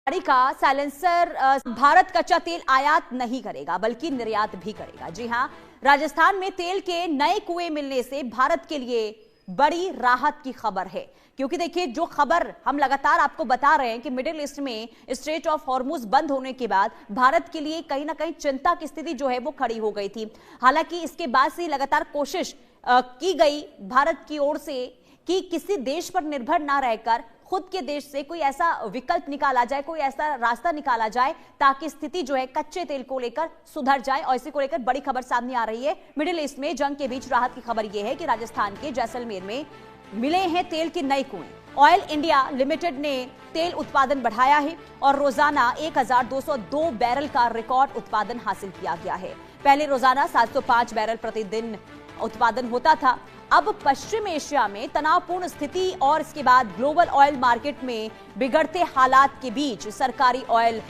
गाड़ी का साइलेंसर भारत कच्चा तेल आयात नहीं करेगा बल्कि निर्यात भी करेगा। जी हां, राजस्थान में तेल के नए कुएं मिलने से भारत के लिए बड़ी राहत की खबर है, क्योंकि देखिए जो खबर हम लगातार आपको बता रहे हैं कि मिडिल ईस्ट में स्ट्रेट ऑफ हॉर्मुज बंद होने के बाद भारत के लिए कहीं ना कहीं चिंता की स्थिति जो है वो खड़ी हो गई थी। हालांकि इसके बाद से लगातार कोशिश की गई भारत की ओर से कि किसी देश पर निर्भर ना रहकर खुद के देश से कोई ऐसा विकल्प निकाला जाए, कोई ऐसा रास्ता निकाला जाए ताकि स्थिति जो है कच्चे तेल को लेकर सुधर जाए। और इसी को लेकर बड़ी खबर सामने आ रही है। मिडिल ईस्ट में जंग के बीच राहत की खबर यह है कि राजस्थान के जैसलमेर में मिले हैं तेल के नए कुएं। ऑयल इंडिया लिमिटेड ने तेल उत्पादन बढ़ाया है और रोजाना 1202 बैरल का रिकॉर्ड उत्पादन हासिल किया गया है। पहले रोजाना 705 बैरल प्रतिदिन उत्पादन होता था। अब पश्चिम एशिया में तनावपूर्ण स्थिति और इसके बाद ग्लोबल ऑयल मार्केट में बिगड़ते हालात के बीच सरकारी ऑयल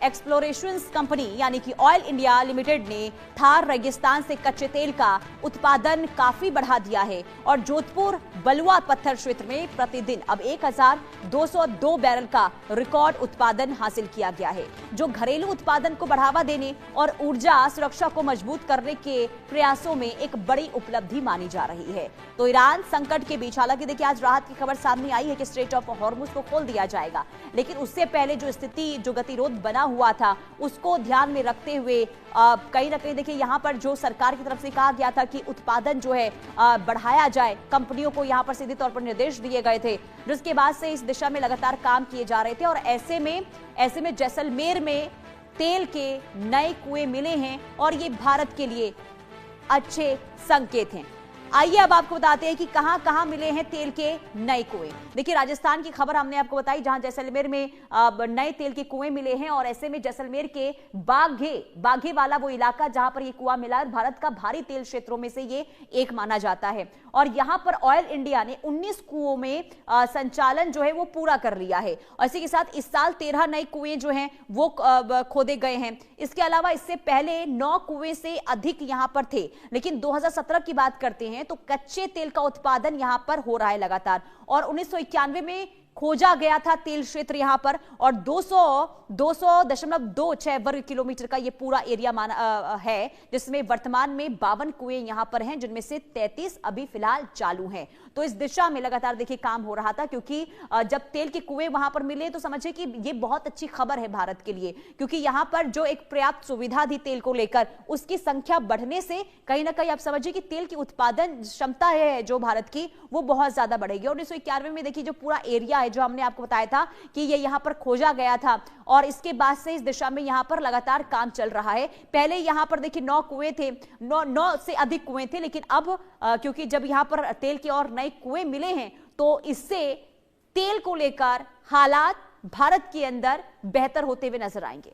एक्सप्लोरेशंस कंपनी यानी कि ऑयल इंडिया लिमिटेड ने थार रेगिस्तान से कच्चे तेल का उत्पादन काफी बढ़ा दिया है और जोधपुर बलुआ पत्थर क्षेत्र में प्रतिदिन अब 1202 बैरल का रिकॉर्ड उत्पादन हासिल किया गया है, जो घरेलू उत्पादन को बढ़ावा देने और ऊर्जा सुरक्षा को मजबूत करने के प्रयासों में एक बड़ी उपलब्धि मानी जा रही है। तो ईरान संकट के बीच, हालांकि देखिए आज राहत की खबर सामने आई है कि स्ट्रेट ऑफ हॉर्मुज को खोल दिया जाएगा, लेकिन उससे पहले जो स्थिति, जो गतिरोध बना हुआ था उसको ध्यान में रखते हुए कहीं ना कहीं देखिए यहां पर जो सरकार की तरफ से कहा गया था कि उत्पादन जो है बढ़ाया जाए, कंपनियों को यहां पर सीधे तौर पर निर्देश दिए गए थे, जिसके बाद से इस दिशा में लगातार काम किए जा रहे थे। और ऐसे में जैसलमेर में तेल के नए कुएं मिले हैं और ये भारत के लिए अच्छे संकेत हैं। आइए अब आपको बताते हैं कि कहां कहां मिले हैं तेल के नए कुएं। देखिए राजस्थान की खबर हमने आपको बताई, जहां जैसलमेर में नए तेल के कुएं मिले हैं और ऐसे में जैसलमेर के बाघे वाला वो इलाका जहां पर ये कुआं मिला है, भारत का भारी तेल क्षेत्रों में से ये एक माना जाता है। और यहां पर ऑयल इंडिया ने 19 कुओं में संचालन जो है वो पूरा कर लिया है और इसी के साथ इस साल 13 नए कुएं जो हैं वो खोदे गए हैं। इसके अलावा इससे पहले 9 कुएं से अधिक यहां पर थे, लेकिन 2017 की बात करते हैं तो कच्चे तेल का उत्पादन यहां पर हो रहा है लगातार। और 1991 में खोजा गया था तेल क्षेत्र यहां पर और 200.26 वर्ग किलोमीटर का ये पूरा एरिया है, जिसमें वर्तमान में 52 कुएं यहां पर हैं, जिनमें से 33 अभी फिलहाल चालू हैं। तो इस दिशा में लगातार देखिए काम हो रहा था, क्योंकि जब तेल के कुएं वहां पर मिले तो समझिए कि ये बहुत अच्छी खबर है भारत के लिए, क्योंकि यहां पर जो एक पर्याप्त सुविधा थी तेल को लेकर, उसकी संख्या बढ़ने से कहीं ना कहीं आप समझिए कि तेल की उत्पादन क्षमता है जो भारत की वो बहुत ज्यादा बढ़ेगी। और 1991 में देखिए जो पूरा एरिया है जो हमने आपको बताया था कि ये यहां पर खोजा गया था और इसके बाद से इस दिशा में यहां पर लगातार काम चल रहा है। पहले यहां पर देखिए 9 कुएं थे, 9 से अधिक कुएं थे, लेकिन अब क्योंकि जब यहां पर तेल के और नए कुएं मिले हैं तो इससे तेल को लेकर हालात भारत के अंदर बेहतर होते हुए नजर आएंगे।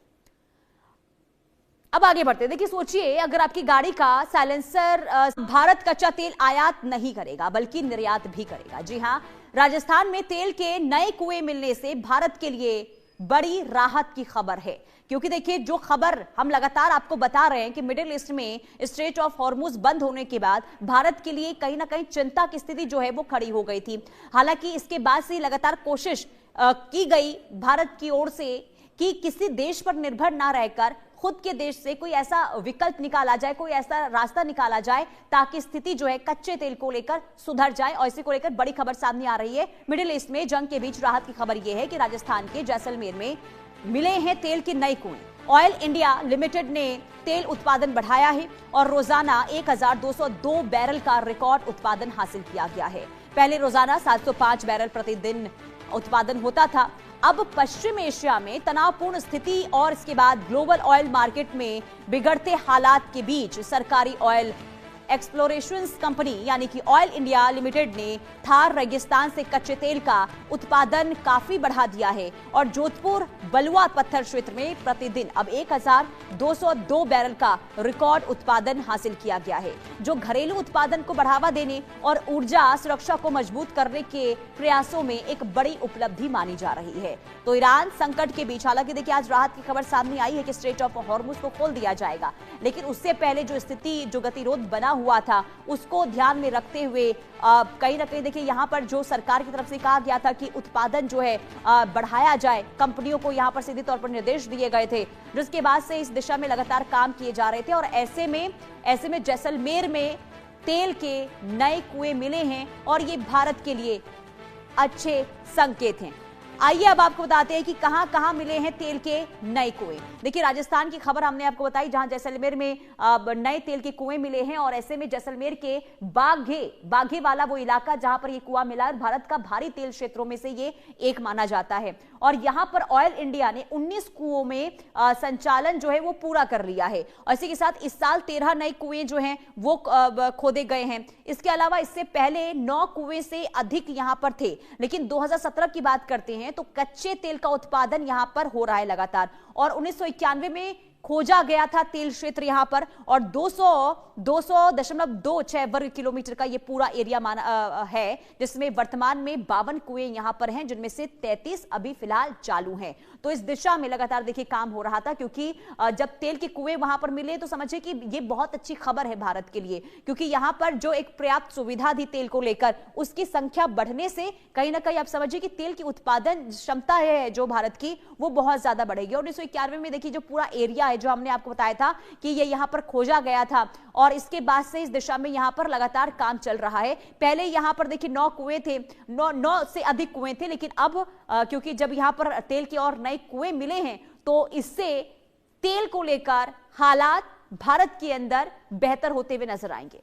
अब आगे बढ़ते हैं। देखिए सोचिए, अगर आपकी गाड़ी का साइलेंसर भारत कच्चा तेल आयात नहीं करेगा बल्कि निर्यात भी करेगा। जी हां, राजस्थान में तेल के नए कुएं मिलने से भारत के लिए बड़ी राहत की खबर है, क्योंकि देखिए जो खबर हम लगातार आपको बता रहे हैं कि मिडिल ईस्ट में स्ट्रेट ऑफ हॉर्मुज बंद होने के बाद भारत के लिए कहीं ना कहीं चिंता की स्थिति जो है वो खड़ी हो गई थी। हालांकि इसके बाद से लगातार कोशिश की गई भारत की ओर से कि किसी देश पर निर्भर ना रहकर खुद के देश से कोई ऐसा विकल्प निकाला जाए, कोई ऐसा रास्ता निकाला जाए ताकि स्थिति जो है कच्चे तेल को लेकर सुधर जाए। और इसी को लेकर बड़ी खबर सामने आ रही है। मिडिल ईस्ट में जंग के बीच राहत की खबर यह है कि राजस्थान के जैसलमेर में मिले हैं तेल के नए कुएं। ऑयल इंडिया लिमिटेड ने तेल उत्पादन बढ़ाया है और रोजाना 1202 बैरल का रिकॉर्ड उत्पादन हासिल किया गया है। पहले रोजाना 705 बैरल प्रतिदिन उत्पादन होता था। अब पश्चिम एशिया में तनावपूर्ण स्थिति और इसके बाद ग्लोबल ऑयल मार्केट में बिगड़ते हालात के बीच सरकारी ऑयल एक्सप्लोरेशंस कंपनी यानी कि ऑयल इंडिया लिमिटेड ने थार रेगिस्तान से कच्चे तेल का उत्पादन काफी बढ़ा दिया है और जोधपुर बलुआ पत्थर क्षेत्र में प्रतिदिन अब 1202 बैरल का रिकॉर्ड उत्पादन हासिल किया गया है, जो घरेलू उत्पादन को बढ़ावा देने और ऊर्जा सुरक्षा को मजबूत करने के प्रयासों में एक बड़ी उपलब्धि मानी जा रही है। तो ईरान संकट के बीच, हालांकि देखिए आज राहत की खबर सामने आई है कि स्ट्रेट ऑफ हॉर्मुज को खोल दिया जाएगा, लेकिन उससे पहले जो स्थिति, जो गतिरोध बना हुआ था उसको ध्यान में रखते हुए कहीं ना कहीं देखिए यहाँ पर जो सरकार की तरफ से कहा गया था कि उत्पादन जो है बढ़ाया जाए, कंपनियों को यहाँ पर सीधे तौर पर निर्देश दिए गए थे, जिसके बाद से इस दिशा में लगातार काम किए जा रहे थे। और ऐसे में जैसलमेर में तेल के नए कुएं मिले हैं और ये भारत के लिए अच्छे संकेत हैं। आइए अब आपको बताते हैं कि कहां मिले हैं तेल के नए कुएं। देखिए राजस्थान की खबर हमने आपको बताई, जहां जैसलमेर में नए तेल के कुएं मिले हैं और ऐसे में जैसलमेर के बाघे वाला वो इलाका जहां पर ये कुआं मिला है, भारत का भारी तेल क्षेत्रों में से ये एक माना जाता है। और यहां पर ऑयल इंडिया ने 19 कुओं में संचालन जो है वो पूरा कर लिया है। और इसी के साथ इस साल 13 नए कुएं जो हैं वो खोदे गए हैं। इसके अलावा इससे पहले 9 कुएं से अधिक यहां पर थे, लेकिन 2017 की बात करते हैं तो कच्चे तेल का उत्पादन यहां पर हो रहा है लगातार। और 1991 में खोजा गया था तेल क्षेत्र यहां पर, और 200.26 वर्ग किलोमीटर का ये पूरा एरिया है, जिसमें वर्तमान में 52 कुएं यहां पर हैं, जिनमें से 33 अभी फिलहाल चालू हैं। तो इस दिशा में लगातार देखिए काम हो रहा था, क्योंकि जब तेल के कुएं वहां पर मिले तो समझिए कि ये बहुत अच्छी खबर है भारत के लिए, क्योंकि यहां पर जो एक पर्याप्त सुविधा थी तेल को लेकर, उसकी संख्या बढ़ने से कहीं ना कहीं आप समझिए कि तेल की उत्पादन क्षमता है जो भारत की वो बहुत ज्यादा बढ़ेगी। और 1991 में देखिए जो पूरा एरिया है जो हमने आपको बताया था कि ये यहां पर खोजा गया था, और इसके बाद से इस दिशा में यहां पर लगातार काम चल रहा है। पहले यहां पर देखिए 9 कुएं थे, 9 से अधिक कुएं थे, लेकिन अब क्योंकि जब यहां पर तेल के और नए कुएं मिले हैं तो इससे तेल को लेकर हालात भारत के अंदर बेहतर होते हुए नजर आएंगे।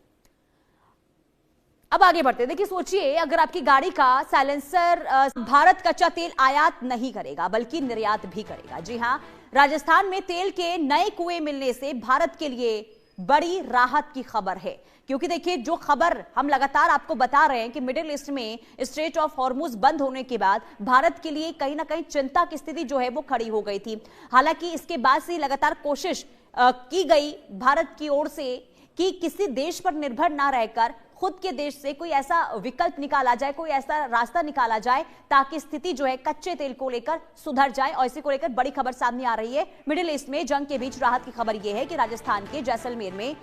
अब आगे बढ़ते हैं। देखिए सोचिए, अगर आपकी गाड़ी का साइलेंसर भारत कच्चा तेल आयात नहीं करेगा बल्कि निर्यात भी करेगा। जी हां, राजस्थान में तेल के नए कुएं मिलने से भारत के लिए बड़ी राहत की खबर है, क्योंकि देखिए जो खबर हम लगातार आपको बता रहे हैं कि मिडिल ईस्ट में स्ट्रेट ऑफ हॉर्मुज बंद होने के बाद भारत के लिए कहीं ना कहीं चिंता की स्थिति जो है वो खड़ी हो गई थी। हालांकि इसके बाद से लगातार कोशिश की गई भारत की ओर से कि किसी देश पर निर्भर ना रहकर खुद के देश से कोई ऐसा विकल्प निकाला जाए, कोई ऐसा रास्ता निकाला जाए ताकि स्थिति जो है कच्चे तेल को लेकर सुधर जाए। और इसी को लेकर बड़ी खबर सामने आ रही है। मिडिल ईस्ट में जंग के बीच राहत की खबर यह है कि राजस्थान के जैसलमेर में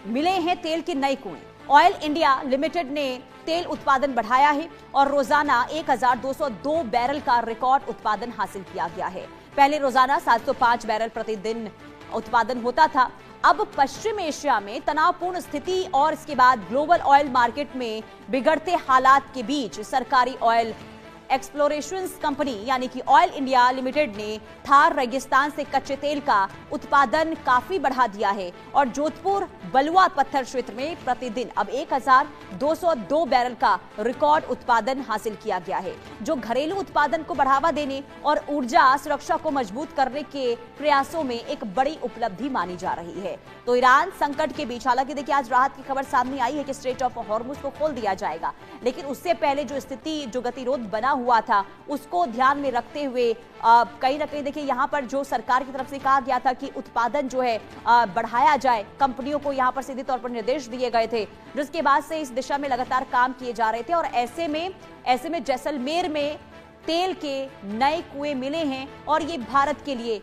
मिले हैं तेल के नए कुएं। ऑयल इंडिया लिमिटेड ने तेल उत्पादन बढ़ाया है और रोजाना 1202 बैरल का रिकॉर्ड उत्पादन हासिल किया गया है। पहले रोजाना 705 बैरल प्रतिदिन उत्पादन होता था। अब पश्चिम एशिया में तनावपूर्ण स्थिति और इसके बाद ग्लोबल ऑयल मार्केट में बिगड़ते हालात के बीच सरकारी ऑयल एक्सप्लोरेशंस कंपनी यानी कि ऑयल इंडिया लिमिटेड ने थार रेगिस्तान से कच्चे तेल का उत्पादन काफी बढ़ा दिया है और जोधपुर बलुआ पत्थर क्षेत्र में प्रतिदिन अब 1202 बैरल का रिकॉर्ड उत्पादन हासिल किया गया है, जो घरेलू उत्पादन को बढ़ावा देने और ऊर्जा सुरक्षा को मजबूत करने के प्रयासों में एक बड़ी उपलब्धि मानी जा रही है। तो ईरान संकट के बीच, हालांकि देखिए आज राहत की खबर सामने आई है कि स्ट्रेट ऑफ हॉर्मुज को खोल दिया जाएगा, लेकिन उससे पहले जो स्थिति, जो गतिरोध बना हुआ था उसको ध्यान में रखते हुए कहीं ना कहीं देखिए यहाँ पर जो सरकार की तरफ से कहा गया था कि उत्पादन जो है बढ़ाया जाए, कंपनियों को यहाँ पर सीधे तौर पर निर्देश दिए गए थे, जिसके बाद से इस दिशा में लगातार काम किए जा रहे थे। और ऐसे में जैसलमेर में तेल के नए कुएं मिले हैं और ये भारत के लिए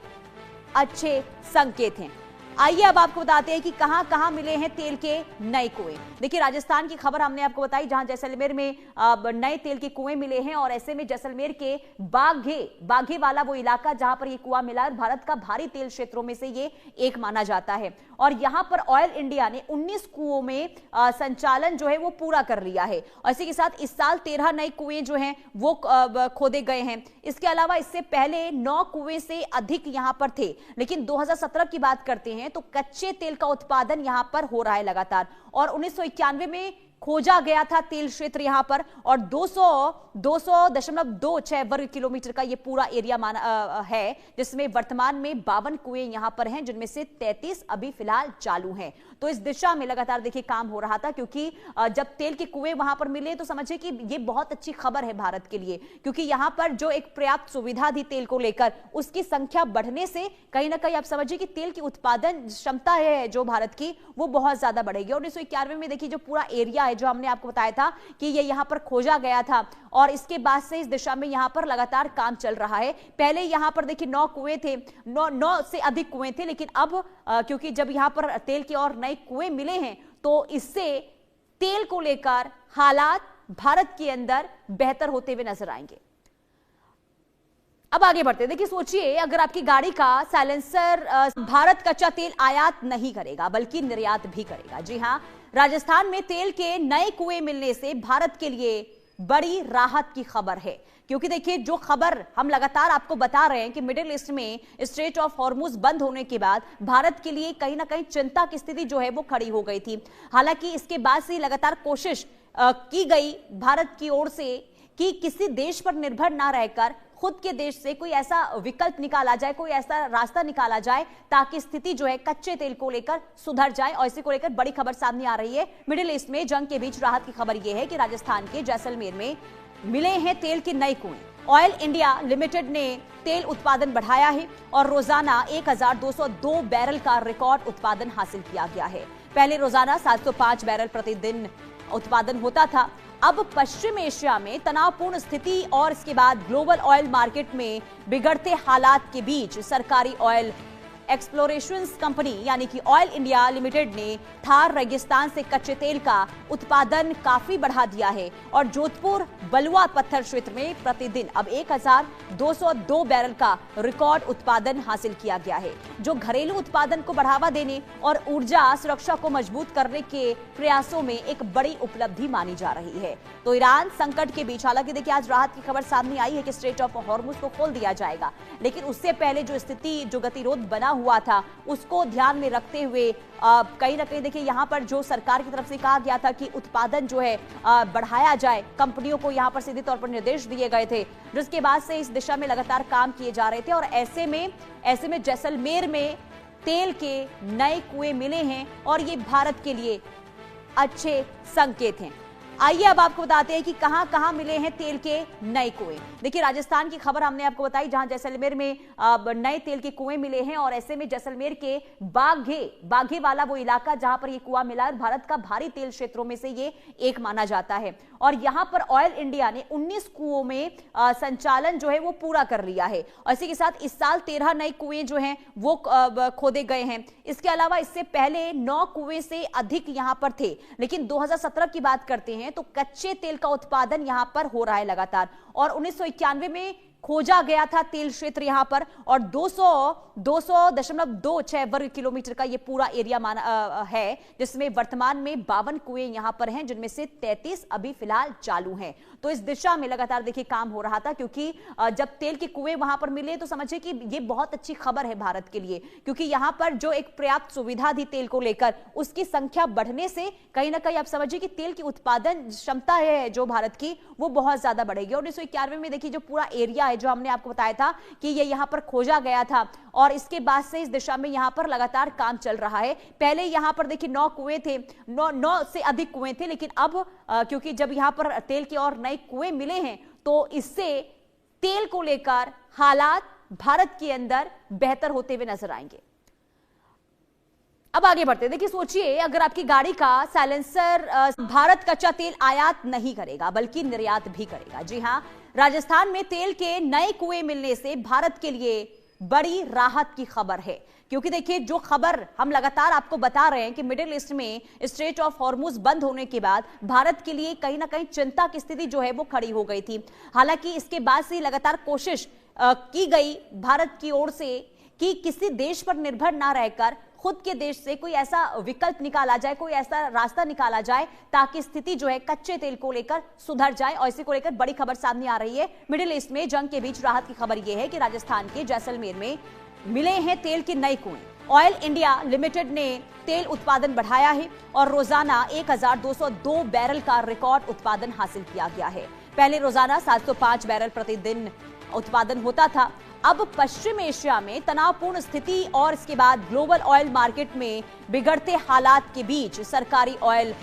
अच्छे संकेत हैं। आइए अब आपको बताते हैं कि कहां मिले हैं तेल के नए कुएं। देखिए राजस्थान की खबर हमने आपको बताई, जहां जैसलमेर में नए तेल के कुएं मिले हैं और ऐसे में जैसलमेर के बाघे वाला वो इलाका जहां पर ये कुआं मिला है, भारत का भारी तेल क्षेत्रों में से ये एक माना जाता है। और यहां पर ऑयल इंडिया ने 19 कुओं में संचालन जो है वो पूरा कर लिया है। और इसी के साथ इस साल 13 नए कुएं जो हैं वो खोदे गए हैं। इसके अलावा इससे पहले 9 कुएं से अधिक यहां पर थे, लेकिन 2017 की बात करते हैं तो कच्चे तेल का उत्पादन यहां पर हो रहा है लगातार। और 1991 में खोजा गया था तेल क्षेत्र यहां पर, और 200.26 वर्ग किलोमीटर का ये पूरा एरिया है, जिसमें वर्तमान में 52 कुएं यहां पर हैं, जिनमें से 33 अभी फिलहाल चालू हैं। तो इस दिशा में लगातार देखिए काम हो रहा था, क्योंकि जब तेल के कुएं वहां पर मिले तो समझिए कि ये बहुत अच्छी खबर है भारत के लिए, क्योंकि यहां पर जो एक पर्याप्त सुविधा थी तेल को लेकर, उसकी संख्या बढ़ने से कहीं ना कहीं आप समझिए कि तेल की उत्पादन क्षमता है जो भारत की वो बहुत ज्यादा बढ़ेगी। और 1991 में देखिए जो पूरा एरिया जो हमने आपको बताया था कि ये यहां पर खोजा गया था, और इसके बाद से इस दिशा में यहां पर लगातार काम चल रहा है। पहले यहां पर देखिए 9 कुएं थे, 9 से अधिक कुएं थे, लेकिन अब क्योंकि जब यहां पर तेल के और नए कुएं मिले हैं तो इससे तेल को लेकर हालात भारत के अंदर बेहतर होते हुए नजर आएंगे। अब आगे बढ़ते, देखिए सोचिए अगर आपकी गाड़ी का साइलेंसर भारत कच्चा तेल आयात नहीं करेगा बल्कि निर्यात भी करेगा। जी हां, राजस्थान में तेल के नए कुएं मिलने से भारत के लिए बड़ी राहत की खबर है, क्योंकि देखिए जो खबर हम लगातार आपको बता रहे हैं कि मिडिल ईस्ट में स्ट्रेट ऑफ हॉर्मुज बंद होने के बाद भारत के लिए कहीं ना कहीं चिंता की स्थिति जो है वो खड़ी हो गई थी। हालांकि इसके बाद से लगातार कोशिश की गई भारत की ओर से कि किसी देश पर निर्भर ना रहकर खुद के देश से कोई ऐसा विकल्प निकाला जाए, कोई ऐसा रास्ता निकाला जाए ताकि स्थिति जो है कच्चे तेल को लेकर सुधर जाए। और इसी को लेकर बड़ी खबर सामने आ रही है। मिडिल ईस्ट में जंग के बीच राहत की खबर यह है कि राजस्थान के जैसलमेर में मिले हैं तेल के नए कुएं। ऑयल इंडिया लिमिटेड ने तेल उत्पादन बढ़ाया है और रोजाना 1202 बैरल का रिकॉर्ड उत्पादन हासिल किया गया है। पहले रोजाना 705 बैरल प्रतिदिन उत्पादन होता था। अब पश्चिम एशिया में तनावपूर्ण स्थिति और इसके बाद ग्लोबल ऑयल मार्केट में बिगड़ते हालात के बीच सरकारी ऑयल एक्सप्लोरेशंस कंपनी यानी कि ऑयल इंडिया लिमिटेड ने थार रेगिस्तान से कच्चे तेल का उत्पादन काफी बढ़ा दिया है और जोधपुर बलुआ पत्थर क्षेत्र में प्रतिदिन अब 1202 बैरल का रिकॉर्ड उत्पादन हासिल किया गया है, जो घरेलू उत्पादन को बढ़ावा देने और ऊर्जा सुरक्षा को मजबूत करने के प्रयासों में एक बड़ी उपलब्धि मानी जा रही है। तो ईरान संकट के बीच, हालांकि देखिए आज राहत की खबर सामने आई है कि स्ट्रेट ऑफ हॉर्मुज को खोल दिया जाएगा, लेकिन उससे पहले जो स्थिति, जो गतिरोध बना हुआ था उसको ध्यान में रखते हुए कहीं ना कहीं देखिए यहां पर जो सरकार की तरफ से कहा गया था कि उत्पादन जो है बढ़ाया जाए, कंपनियों को यहां पर सीधे तौर पर निर्देश दिए गए थे, जिसके बाद से इस दिशा में लगातार काम किए जा रहे थे। और ऐसे में जैसलमेर में तेल के नए कुएं मिले हैं और ये भारत के लिए अच्छे संकेत हैं। आइए अब आपको बताते हैं कि कहां कहां मिले हैं तेल के नए कुएं। देखिए राजस्थान की खबर हमने आपको बताई, जहां जैसलमेर में नए तेल के कुएं मिले हैं और ऐसे में जैसलमेर के बाघे वाला वो इलाका जहां पर ये कुआं मिला है, भारत का भारी तेल क्षेत्रों में से ये एक माना जाता है। और यहां पर ऑयल इंडिया ने 19 कुओं में संचालन जो है वो पूरा कर लिया है। और इसी के साथ इस साल 13 नए कुएं जो हैं वो खोदे गए हैं। इसके अलावा इससे पहले 9 कुएं से अधिक यहां पर थे, लेकिन 2017 की बात करते हैं तो कच्चे तेल का उत्पादन यहां पर हो रहा है लगातार। और 1991 में खोजा गया था तेल क्षेत्र यहां पर और 200.26 वर्ग किलोमीटर का ये पूरा एरिया है, जिसमें वर्तमान में 52 कुएं यहां पर हैं, जिनमें से 33 अभी फिलहाल चालू हैं। तो इस दिशा में लगातार देखिए काम हो रहा था, क्योंकि जब तेल के कुएं वहां पर मिले तो समझिए कि ये बहुत अच्छी खबर है भारत के लिए, क्योंकि यहां पर जो एक पर्याप्त सुविधा थी तेल को लेकर, उसकी संख्या बढ़ने से कहीं ना कहीं आप समझिए कि तेल की उत्पादन क्षमता है जो भारत की वो बहुत ज्यादा बढ़ेगी। 1991 में देखिए जो पूरा एरिया जो हमने आपको बताया था कि ये यहां पर खोजा गया था और इसके बाद से इस दिशा में यहां पर लगातार काम चल रहा है। पहले यहां पर देखिए 9 कुएं थे, 9 से अधिक कुएं थे, लेकिन अब क्योंकि जब यहां पर तेल के और नए कुएं मिले हैं तो इससे तेल को लेकर हालात भारत के अंदर बेहतर होते हुए नजर आएंगे। अब आगे बढ़ते, देखिए सोचिए अगर आपकी गाड़ी का साइलेंसर भारत कच्चा तेल आयात नहीं करेगा बल्कि निर्यात भी करेगा। जी हां, राजस्थान में तेल के नए कुएं मिलने से भारत के लिए बड़ी राहत की खबर है, क्योंकि देखिए जो खबर हम लगातार आपको बता रहे हैं कि मिडिल ईस्ट में स्ट्रेट ऑफ हॉर्मुज बंद होने के बाद भारत के लिए कहीं ना कहीं चिंता की स्थिति जो है वो खड़ी हो गई थी। हालांकि इसके बाद से लगातार कोशिश की गई भारत की ओर से कि किसी देश पर निर्भर ना रहकर खुद के देश से कोई ऐसा विकल्प निकाला जाए, कोई ऐसा रास्ता निकाला जाए ताकि स्थिति जो है कच्चे तेल को लेकर सुधर जाए। और इसी को लेकर बड़ी खबर सामने आ रही है। मिडिल ईस्ट में जंग के बीच राहत की खबर यह है कि राजस्थान के जैसलमेर में मिले हैं तेल के नए कुएं। ऑयल इंडिया लिमिटेड ने तेल उत्पादन बढ़ाया है और रोजाना 1202 बैरल का रिकॉर्ड उत्पादन हासिल किया गया है। पहले रोजाना 705 बैरल प्रतिदिन उत्पादन होता था। अब पश्चिम एशिया में तनावपूर्ण स्थिति और इसके बाद ग्लोबल ऑयल मार्केट में बिगड़ते हालात के बीच सरकारी ऑयल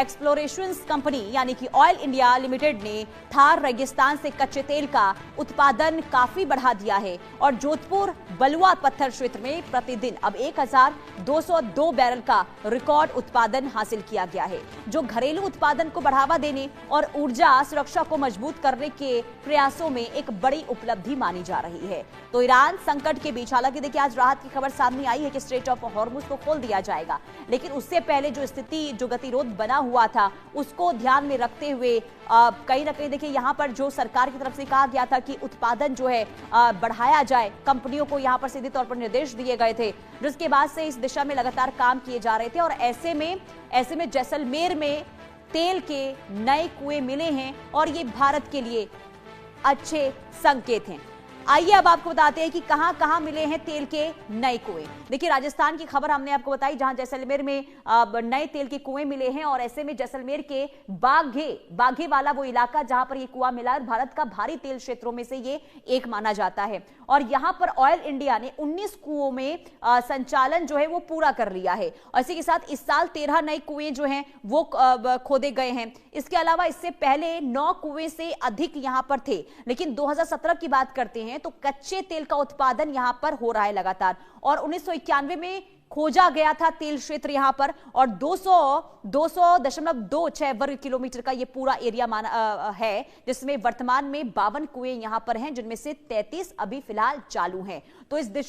एक्सप्लोरेशन कंपनी यानी कि ऑयल इंडिया लिमिटेड ने थार रेगिस्तान से कच्चे तेल का उत्पादन काफी बढ़ा दिया है और जोधपुर बलुआ पत्थर क्षेत्र में प्रतिदिन अब 1202 बैरल का रिकॉर्ड उत्पादन हासिल किया गया है, जो घरेलू उत्पादन को बढ़ावा देने और ऊर्जा सुरक्षा को मजबूत करने के प्रयासों में एक बड़ी उपलब्धि मानी जा रही है। तो ईरान संकट के बीच, हालांकि देखिए आज राहत की खबर सामने आई है कि स्ट्रेट ऑफ हॉर्मुज को खोल दिया जाएगा, लेकिन उससे पहले जो स्थिति, जो गतिरोध बना हुआ था, उसको ध्यान में रखते हुए कहीं ना कहीं देखिए यहां पर जो सरकार की तरफ से कहा गया था कि उत्पादन जो है बढ़ाया जाए, कंपनियों को यहां पर सीधे तौर पर निर्देश दिए गए थे, जिसके बाद से इस दिशा में लगातार काम किए जा रहे थे। और ऐसे में जैसलमेर में तेल के नए कुएं मिले हैं और ये भारत के लिए अच्छे संकेत हैं। आइए अब आपको बताते हैं कि कहां मिले हैं तेल के नए कुएं। देखिए राजस्थान की खबर हमने आपको बताई, जहां जैसलमेर में नए तेल के कुएं मिले हैं और ऐसे में जैसलमेर के बाघे वाला वो इलाका जहां पर ये कुआं मिला है, भारत का भारी तेल क्षेत्रों में से ये एक माना जाता है। और यहां पर ऑयल इंडिया ने 19 कुओं में संचालन जो है वो पूरा कर लिया है। और इसी के साथ इस साल 13 नए कुएं जो हैं वो खोदे गए हैं। इसके अलावा इससे पहले 9 कुएं से अधिक यहां पर थे, लेकिन 2017 की बात करते हैं तो कच्चे तेल का उत्पादन यहां पर हो रहा है लगातार। और 1991 में खोजा गया था तेल क्षेत्र यहां पर, और 200.26 वर्ग किलोमीटर का ये पूरा एरिया है, जिसमें वर्तमान में 52 कुएं यहां पर हैं, जिनमें से 33 अभी फिलहाल चालू हैं। तो इस दिशा